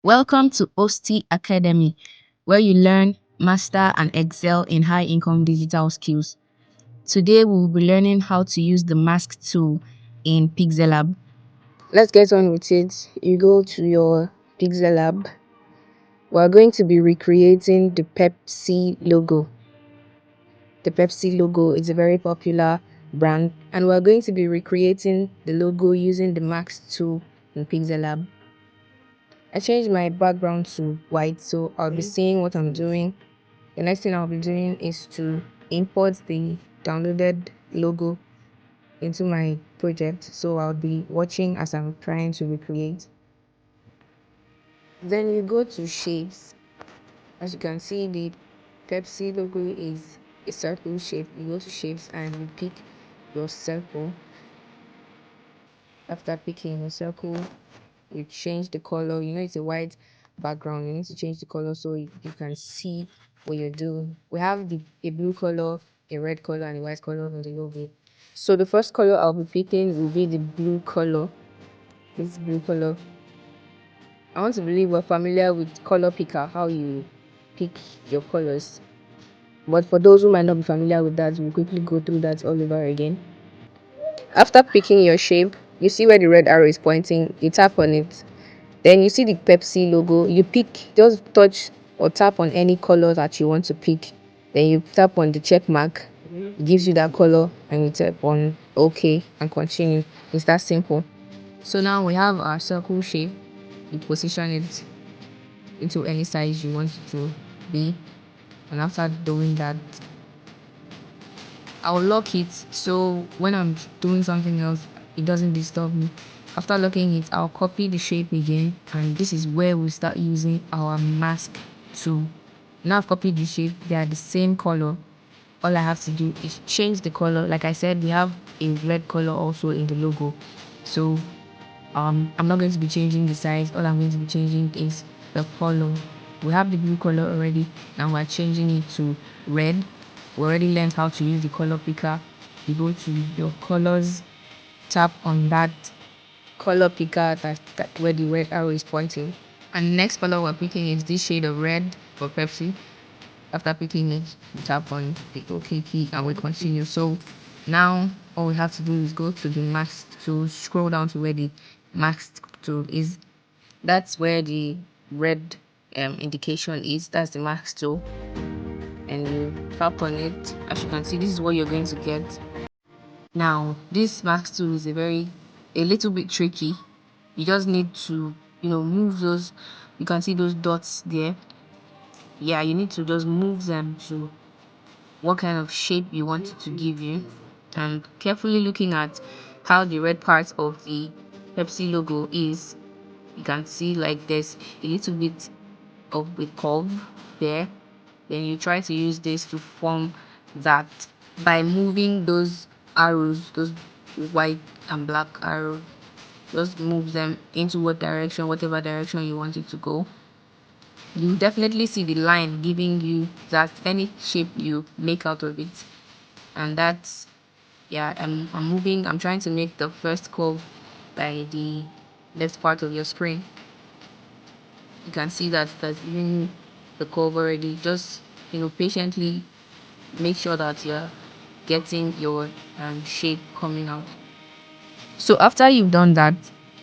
Welcome to Ostea Academy, where you learn, master, and excel in high-income digital skills. Today, we will be learning how to use the mask tool in Pixellab. Let's get on with it. You go to your Pixellab. We're going to be recreating the Pepsi logo. The Pepsi logo is a very popular brand, and we're going to be recreating the logo using the mask tool in Pixellab. I changed my background to white, so I'll be seeing what I'm doing. The next thing I'll be doing is to import the downloaded logo into my project, so I'll be watching as I'm trying to recreate. Then you go to shapes. As you can see, the Pepsi logo is a circle shape. You go to shapes and you pick your circle. After picking your circle, you change the color. You know it's a white background, you need to change the color so you can see what you're doing. We have a blue color, a red color, and a white color on the logo. So the first color I'll be picking will be the blue color. This blue color. I want to believe we're familiar with color picker, how you pick your colors. But for those who might not be familiar with that, we'll quickly go through that all over again. After picking your shape, you see where the red arrow is pointing, you tap on it. Then you see the Pepsi logo. You pick, just touch or tap on any color that you want to pick. Then you tap on the check mark. It gives you that color, and you tap on OK and continue. It's that simple. So now we have our circle shape. You position it into any size you want it to be. And after doing that, I'll lock it so when I'm doing something else, it doesn't disturb me. After locking it, I'll copy the shape again, and this is where we start using our mask tool. Now I've copied the shape, they are the same color. All I have to do is change the color. Like I said, we have a red color also in the logo. So I'm not going to be changing the size. All I'm going to be changing is the color. We have the blue color already. Now we're changing it to red. We already learned how to use the color picker. You go to your colors, tap on that color picker that where the red arrow is pointing. And the next color we're picking is this shade of red for Pepsi. After picking it, we tap on the OK key and we continue. So now all we have to do is go to the mask tool, scroll down to where the mask tool is. That's where the red indication is. That's the mask tool. And you tap on it. As you can see, this is what you're going to get. Now, this mask tool is a little bit tricky. You just need to, move those. You can see those dots there. Yeah, you need to just move them to what kind of shape you want it to give you, and carefully looking at how the red part of the Pepsi logo is. You can see like there's a little bit of a curve there. Then you try to use this to form that by moving those arrows, those white and black arrows. Just move them into whatever direction you want it to go. You definitely see the line giving you that any shape you make out of it. And that's, yeah, I'm trying to make the first curve by the left part of your screen. You can see that that's giving the curve already. Just, patiently make sure that you're getting your shape coming out. So after you've done that,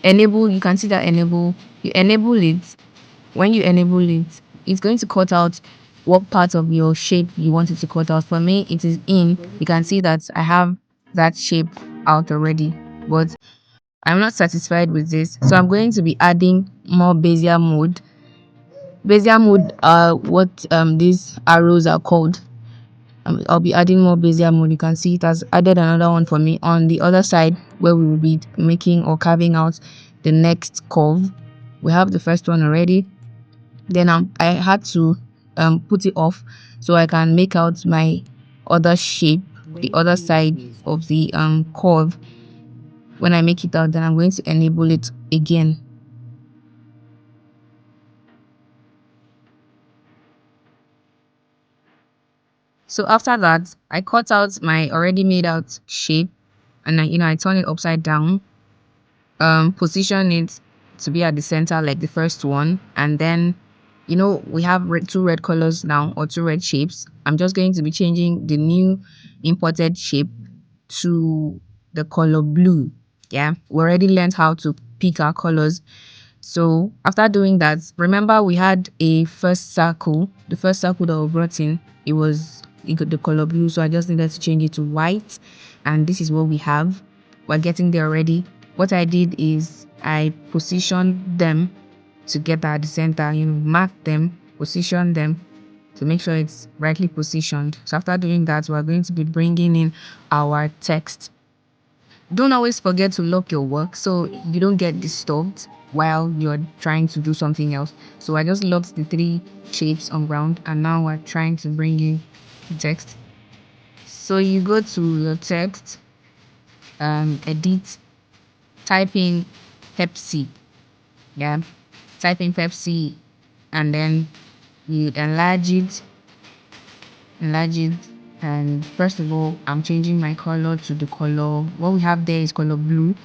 you can see that you enable it. When you enable it, it's going to cut out what part of your shape you want it to cut out. For me, it is in. You can see that I have that shape out already, but I'm not satisfied with this. So I'm going to be adding more Bezier mode. Bezier mode are what these arrows are called. I'll be adding more Bezier mode. You can see it has added another one for me on the other side where we will be making or carving out the next curve. We have the first one already. Then I had to put it off so I can make out my other shape, the other side of the curve. When I make it out, then I'm going to enable it again. So after that, I cut out my already made out shape, and I turn it upside down, position it to be at the center like the first one. And then, we have two red colors now, or two red shapes. I'm just going to be changing the new imported shape to the color blue. Yeah, we already learned how to pick our colors. So after doing that, remember we had a first circle. The first circle that we brought in, it got the color blue. So I just needed to change it to white. And this is what we have. We're getting there already. What I did is I positioned them together at the center, mark them, position them to make sure it's rightly positioned. So after doing that, we're going to be bringing in our text. Don't always forget to lock your work so you don't get disturbed while you're trying to do something else. So I just locked the three shapes on ground, and now we're trying to bring in the text. So you go to your text, edit, type in Pepsi. Yeah, type in Pepsi, and then you enlarge it. And first of all, I'm changing my color to the color. What we have there is color blue.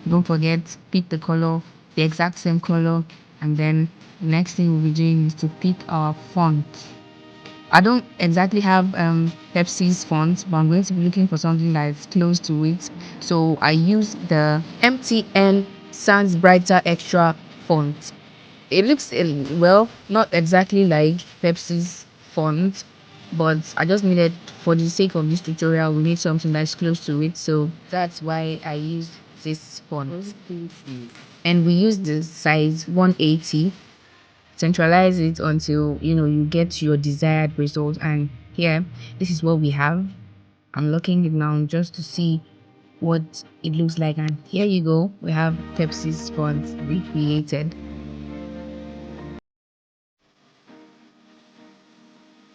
Don't forget, pick the color, the exact same color. And then the next thing we'll be doing is to pick our font. I don't exactly have Pepsi's font, but I'm going to be looking for something that is close to it. So I use the MTN Sans Brighter Extra font. It looks well, not exactly like Pepsi's font, but I just needed, for the sake of this tutorial, we need something that's close to it. So that's why I used this font. And we use the size 180. Centralize it until you get your desired result. And here, this is what we have. I'm looking it now just to see what it looks like, and here you go, we have Pepsi's font recreated.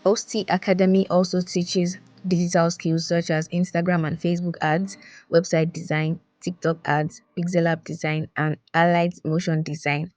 Ostea Academy also teaches digital skills such as Instagram and Facebook ads, website design, TikTok ads, Pixellab design, and allied motion design.